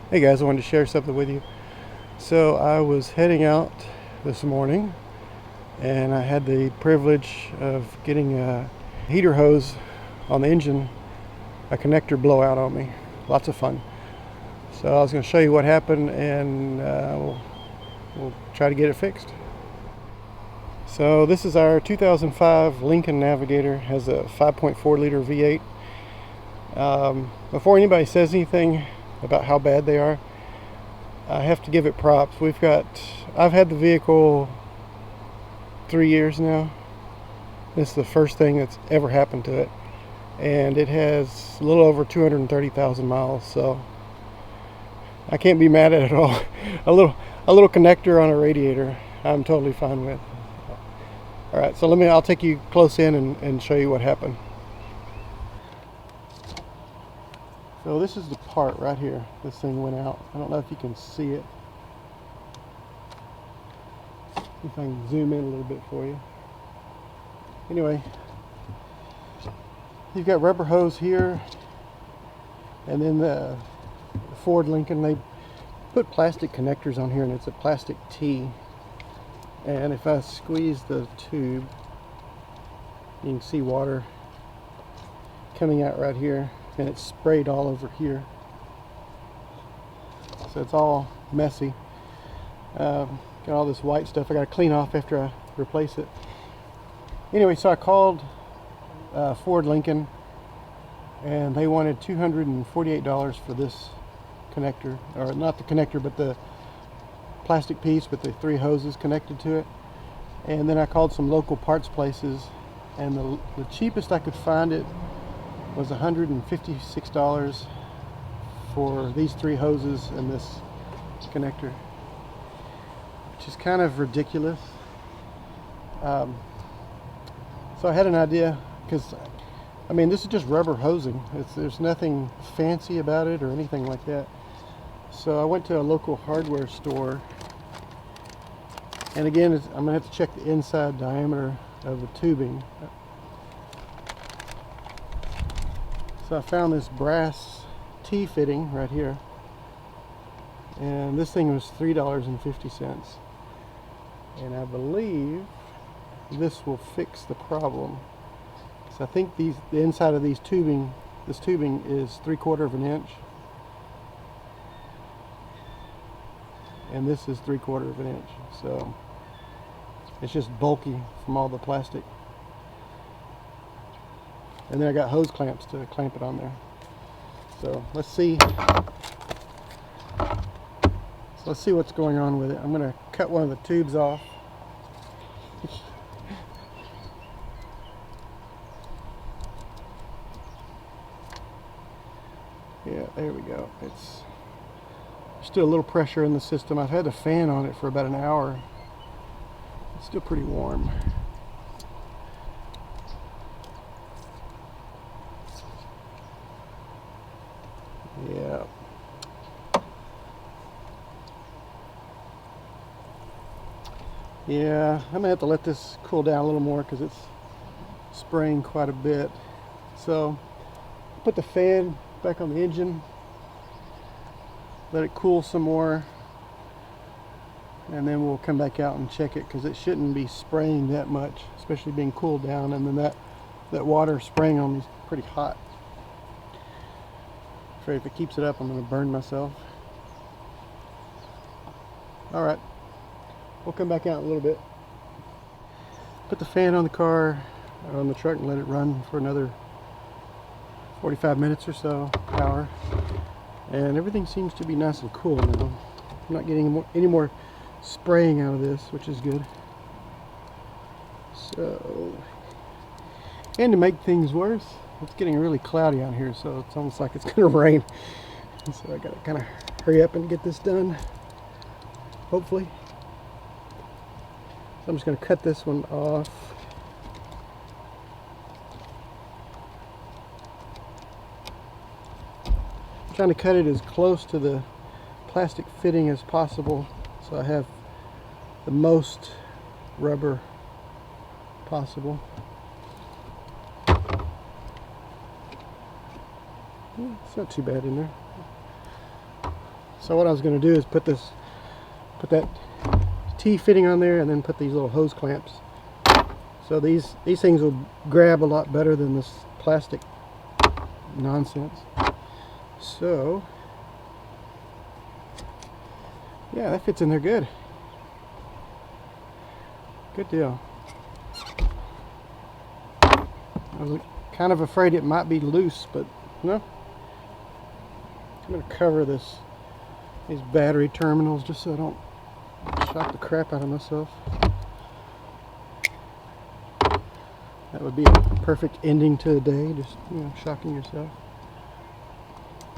Hey guys, I wanted to share something with you. So I was heading out this morning and I had the privilege of getting a heater hose on the engine, a connector blow out on me. Lots of fun. So I was going to show you what happened and we'll try to get it fixed. So this is our 2005 Lincoln Navigator. It has a 5.4 liter V8. Before anybody says anything about how bad they are, I have to give it props. I've had the vehicle 3 years now. This is the first thing that's ever happened to it, and it has a little over 230,000 miles, so I can't be mad at it at all. a little connector on a radiator, I'm totally fine with. All right, so I'll take you close in and show you what happened. So this is the part right here. This thing went out. I don't know if you can see it. If I can zoom in a little bit for you. Anyway, you've got rubber hose here, and then the Ford Lincoln, they put plastic connectors on here, and it's a plastic T. And if I squeeze the tube, you can see water coming out right here, and it's sprayed all over here, so it's all messy. Got all this white stuff I got to clean off after I replace it. Anyway, so I called Ford Lincoln, and they wanted $248 for this connector, or not the connector, but the plastic piece with the 3 hoses connected to it. And then I called some local parts places, and the cheapest I could find it was $156 for these 3 hoses and this connector, which is kind of ridiculous. So I had an idea, because I mean, this is just rubber hosing. There's nothing fancy about it or anything like that. So I went to a local hardware store, and again, I'm gonna have to check the inside diameter of the tubing. So I found this brass T fitting right here, and this thing was $3.50, and I believe this will fix the problem. So I think the inside of this tubing is 3/4 of an inch, and this is 3/4 of an inch, so it's just bulky from all the plastic. And then I got hose clamps to clamp it on there. So let's see what's going on with it. I'm going to cut one of the tubes off. Yeah, there we go. It's still a little pressure in the system. I've had a fan on it for about an hour. It's still pretty warm. Yeah. Yeah, I'm gonna have to let this cool down a little more because it's spraying quite a bit. So put the fan back on the engine, let it cool some more, and then we'll come back out and check it, because it shouldn't be spraying that much, especially being cooled down, and then that water spraying on me is pretty hot. Afraid if it keeps it up, I'm going to burn myself. Alright, we'll come back out in a little bit. Put the fan on the car, on the truck, and let it run for another 45 minutes or so, hour. And everything seems to be nice and cool now. I'm not getting any more spraying out of this, which is good. So, and to make things worse, it's getting really cloudy out here, so it's almost like it's going to rain. So I got to kind of hurry up and get this done, hopefully. So I'm just going to cut this one off. I'm trying to cut it as close to the plastic fitting as possible, so I have the most rubber possible. It's not too bad in there. So what I was going to do is put that T fitting on there, and then put these little hose clamps. So these things will grab a lot better than this plastic nonsense. So yeah, that fits in there good. Good deal. I was kind of afraid it might be loose, but no. I'm going to cover these battery terminals just so I don't shock the crap out of myself. That would be a perfect ending to the day, just, you know, shocking yourself.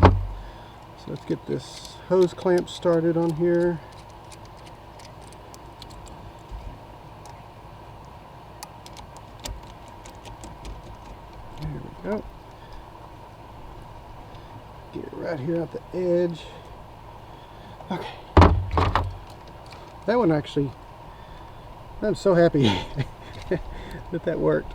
So let's get this hose clamp started on here. There we go. Get it right here at the edge. Okay. That one actually, I'm so happy that that worked.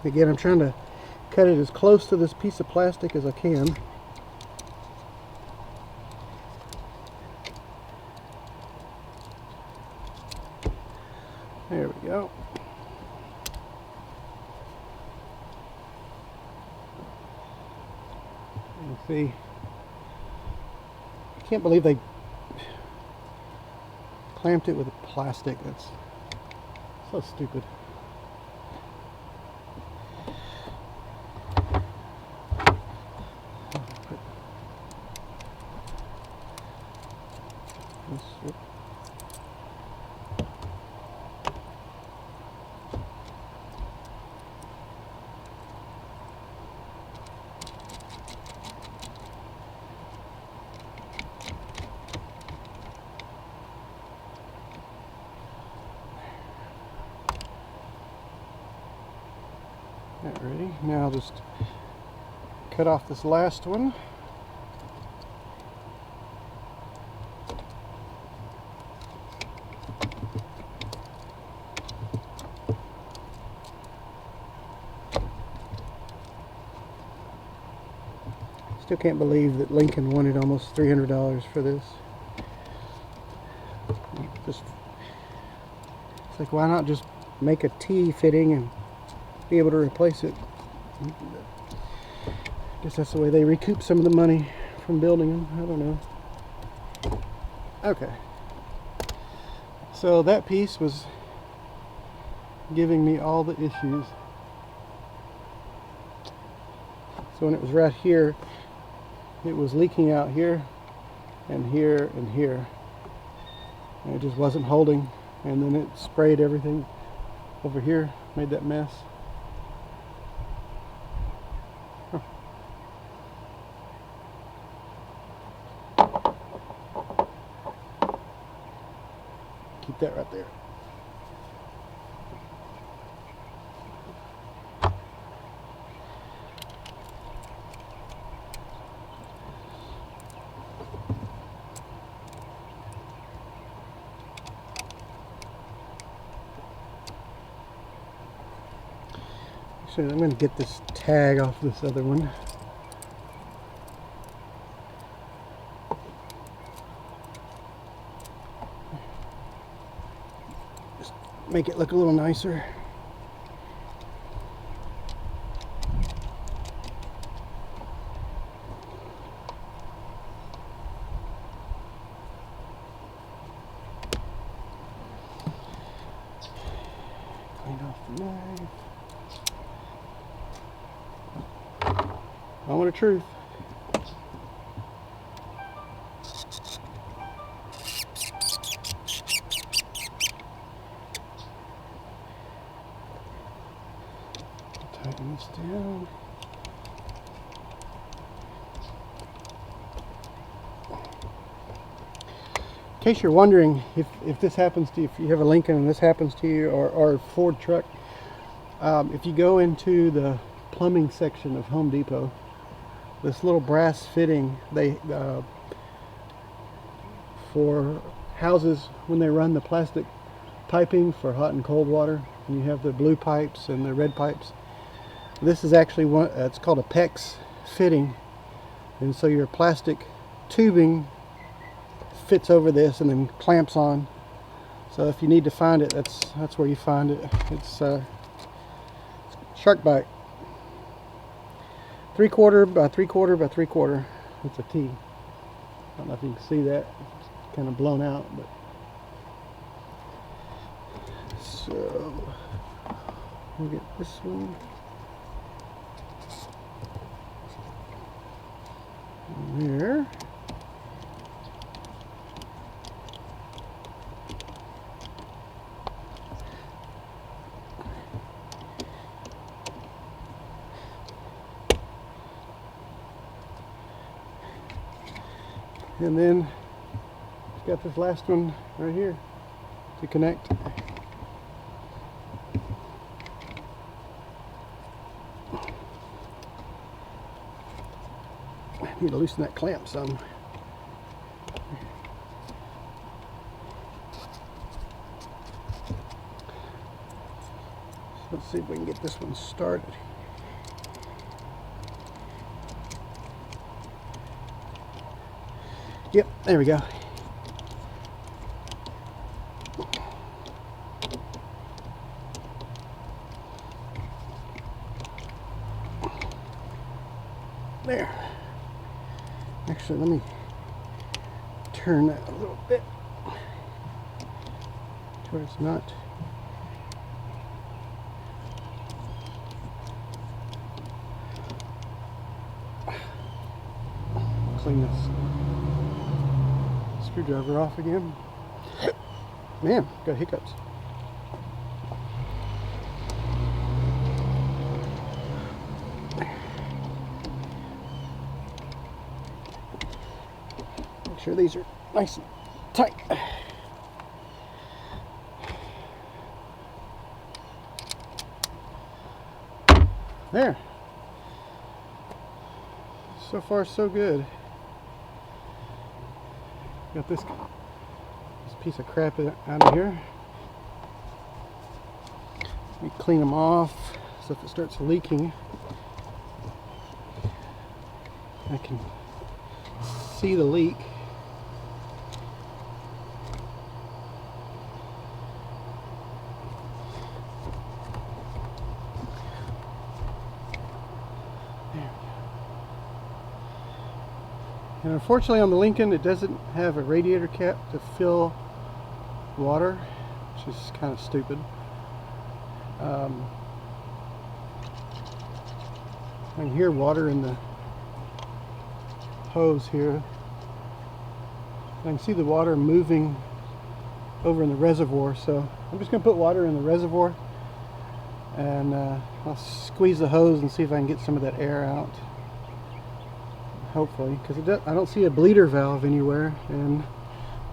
Again, I'm trying to cut it as close to this piece of plastic as I can. There we go. You see, I can't believe they clamped it with plastic. That's so stupid. That ready. Now I'll just cut off this last one. Still can't believe that Lincoln wanted almost $300 for this. It's like, why not just make a T fitting and be able to replace it? I guess that's the way they recoup some of the money from building them. I don't know. Okay. So that piece was giving me all the issues. So when it was right here, it was leaking out here and here and here. And it just wasn't holding. And then it sprayed everything over here, made that mess. Huh. Keep that right there. So I'm going to get this tag off this other one. Just make it look a little nicer. Clean off the knife. Moment of truth. Tighten this down. In case you're wondering if this happens to you, if you have a Lincoln and this happens to you, or a Ford truck, if you go into the plumbing section of Home Depot. This little brass fitting, they for houses when they run the plastic piping for hot and cold water, and you have the blue pipes and the red pipes. This is actually one, it's called a PEX fitting, and so your plastic tubing fits over this and then clamps on. So if you need to find it, that's where you find it. It's shark bite, 3/4 by 3/4 by 3/4. It's a T. I don't know if you can see that. It's kind of blown out, but so we'll get this one. There. And then got this last one right here to connect. I need to loosen that clamp some. So let's see if we can get this one started. Yep, there we go. There. Actually, let me turn that a little bit to where it's not. Clean this screwdriver off again. Man, got hiccups. Make sure these are nice and tight. There. So far, so good. Got this piece of crap out of here. Let me clean them off so if it starts leaking, I can see the leak. And unfortunately on the Lincoln it doesn't have a radiator cap to fill water, which is kind of stupid. I can hear water in the hose here. I can see the water moving over in the reservoir, so I'm just going to put water in the reservoir and I'll squeeze the hose and see if I can get some of that air out. Hopefully, because I don't see a bleeder valve anywhere, and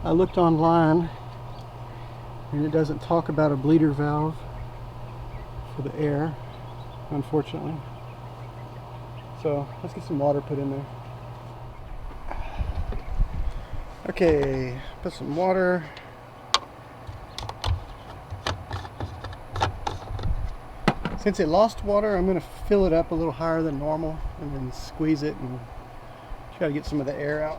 I looked online and it doesn't talk about a bleeder valve for the air, unfortunately. So let's get some water put in there. Okay, put some water. Since it lost water, I'm going to fill it up a little higher than normal and then squeeze it and try to get some of the air out.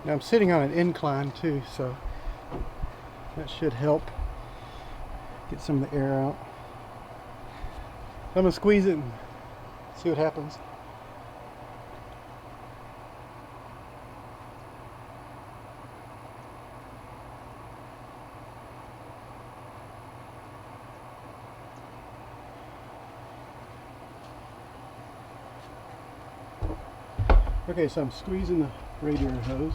Now I'm sitting on an incline too, so that should help get some of the air out. I'm going to squeeze it and see what happens. Okay, so I'm squeezing the radiator hose.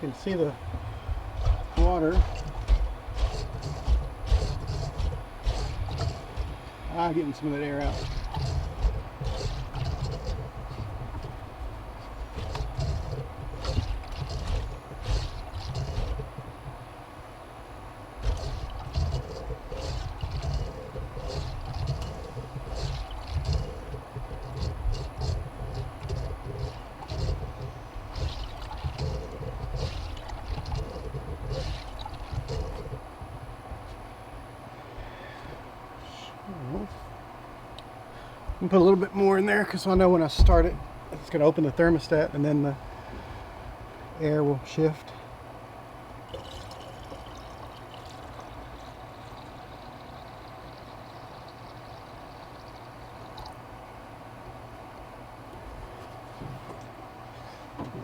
can see the water. Getting some of that air out. And put a little bit more in there because I know when I start it, it's going to open the thermostat and then the air will shift.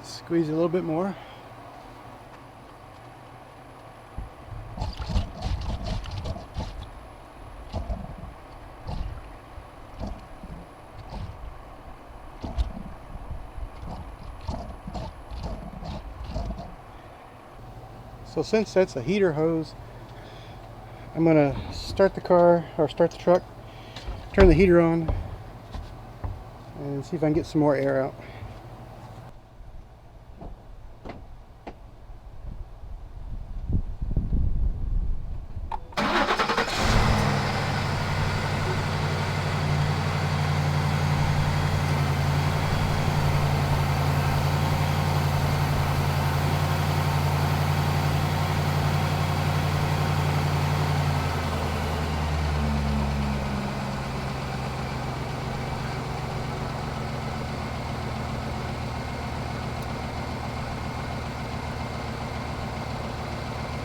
Squeeze it a little bit more. So since that's a heater hose, I'm gonna start the car, or start the truck, turn the heater on, and see if I can get some more air out.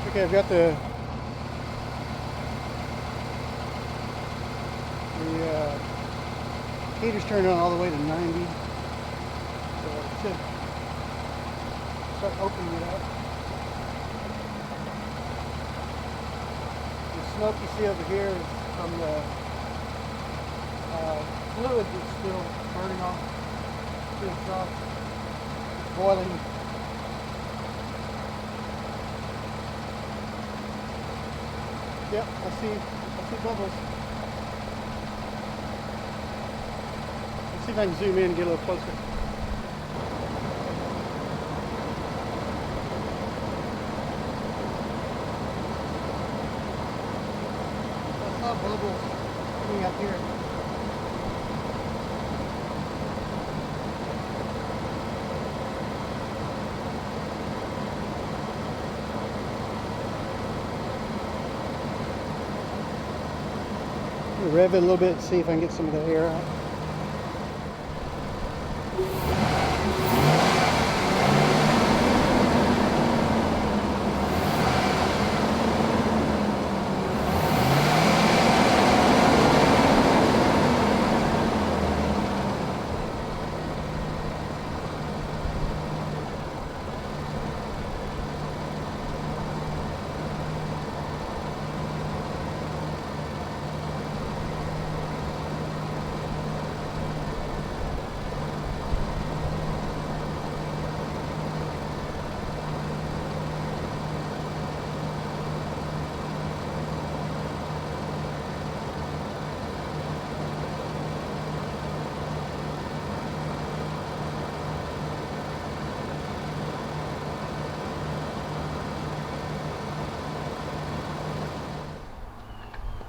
Okay, I've got the heater's turned on all the way to 90, so it should start opening it up. The smoke you see over here is from the fluid that's still burning off to the exhaust. It's boiling. Yep, I see bubbles. Let's see if I can zoom in and get a little closer. I saw bubbles coming up here. Rev it a little bit, see if I can get some of the air out.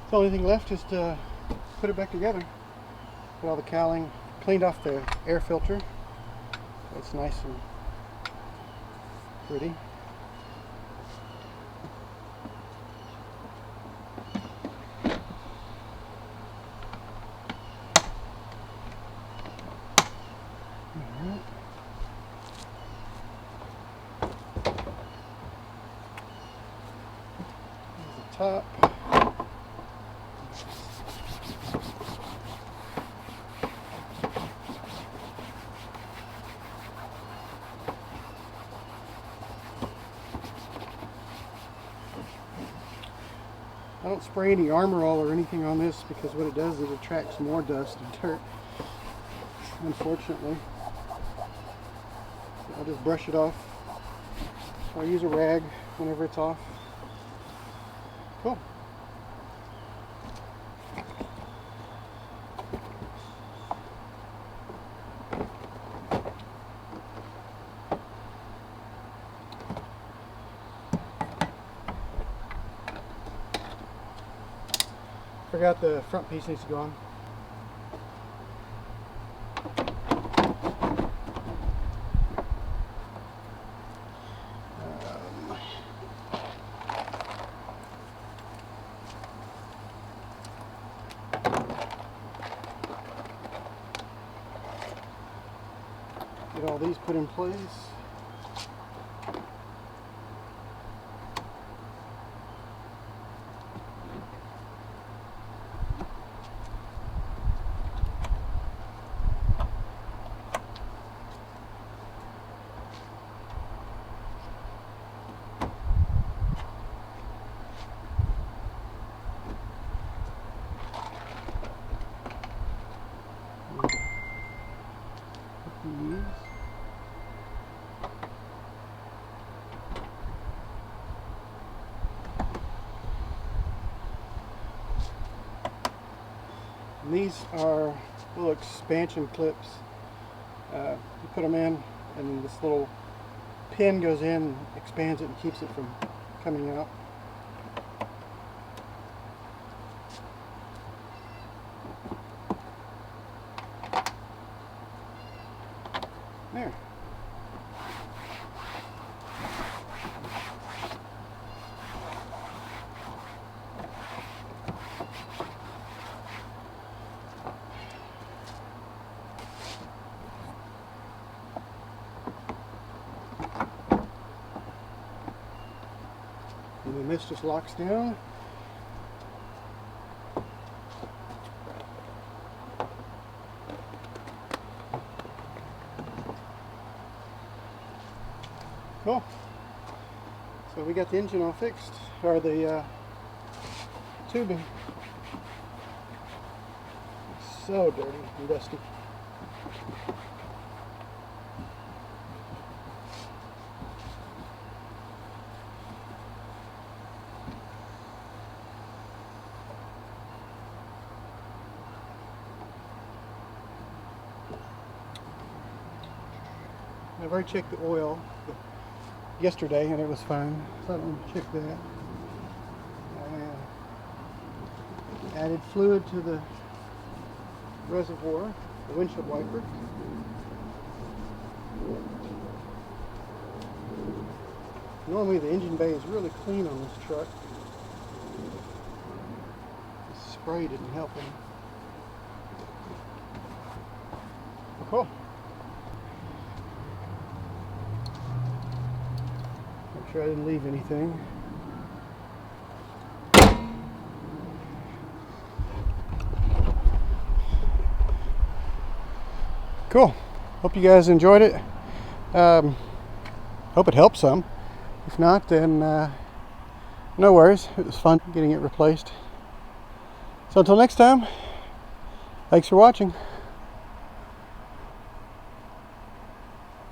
The only thing left is to put it back together. Put all the cowling, cleaned off the air filter. It's nice and pretty. Alright. There's the top. I don't spray any Armor All or anything on this because what it does is it attracts more dust and dirt, unfortunately. I'll just brush it off. I'll use a rag whenever it's off. Cool. Forgot the front piece needs to go on. Get all these put in place. And these are little expansion clips. You put them in, and this little pin goes in, expands it, and keeps it from coming out. There. And then this just locks down. Cool. So we got the engine all fixed, or the tubing. It's so dirty and dusty. I've already checked the oil yesterday and it was fine, so I'm going to check that. Added fluid to the reservoir, the windshield wiper. Normally the engine bay is really clean on this truck. The spray didn't help any. Cool. Make sure I didn't leave anything. Cool. Hope you guys enjoyed it. Hope it helped some. If not, then no worries. It was fun getting it replaced. So until next time, thanks for watching.